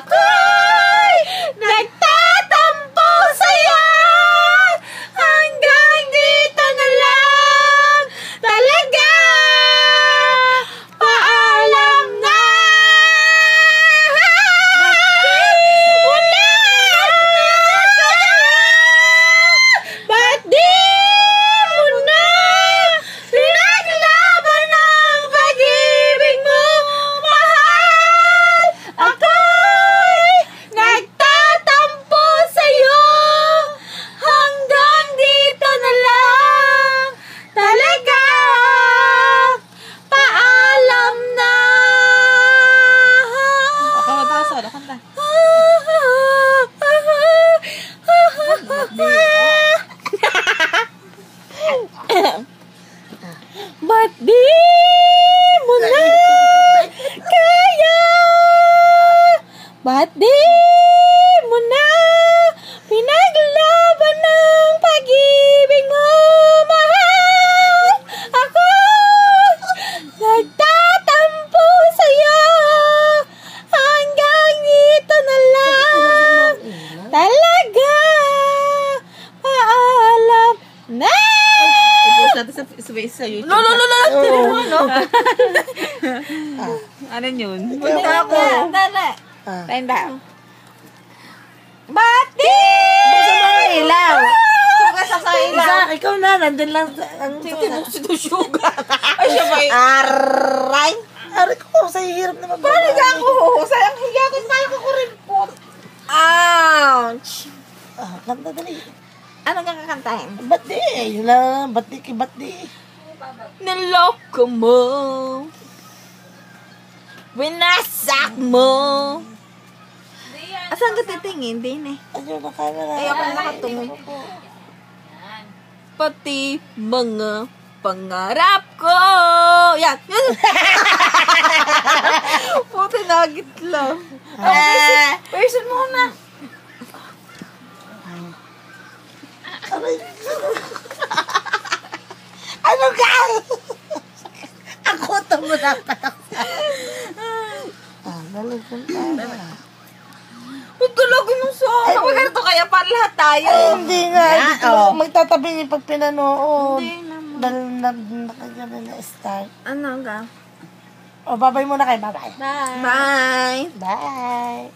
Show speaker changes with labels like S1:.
S1: Ako'y nagtatampo sa'yo hanggang dito na lang talaga. Paalam na. Ba't di mo na pinaglaban ang pag-ibig mo, mahal? Ako'y nagtatampo sa'yo hanggang dito na lang talaga. Paalam na.
S2: Ako matasod, kanta.
S1: Ba't di mo na kaya? Ba't di mo na pinaglaban ng pag-ibig mo, mahal? Ako nagtatampo sa'yo hanggang dito na lang talaga. Paalam na.
S2: I-post natin sa YouTube.
S1: No.
S2: Ano yun?
S1: Punta ako. Dala.
S2: Tenda.
S1: Ba't di?
S2: Buksan mo ang ilaw.
S1: Buksan sa ilaw.
S3: Ikaw na, nandun lang ang
S1: Tinusito sugar. Ay, siya ba yun? Aray.
S3: Aray ko, sa hirap na magbaba.
S1: Paano ka ako? Sayang higa ko. Kaya ko rin po. Ouch.
S3: Kanta dali.
S1: Ano kang kakantahin?
S3: Ba't di? Yun lang, ba't di? Ba't di?
S1: Niloko mo. Winasak mo. Asan ka titingin? Din eh.
S3: Ayun na camera.
S1: Ayoko na nakatungo. Pati mga pangarap ko. Yan. Puti nagit lang. Person mo na.
S3: Aray. Ano ka? Ako tumulat na. Dali, punta na.
S1: Huwag tulogin mo sa ako. Ganito kaya para lahat tayo.
S3: Ay, hindi nga.
S1: oh.
S3: Magtatabi niya pag pinanood.
S1: Hindi naman.
S3: Dahil nakagana na start.
S1: Ano ka?
S3: O, babay muna kayo. Bye-bye.
S1: Bye.
S3: Bye.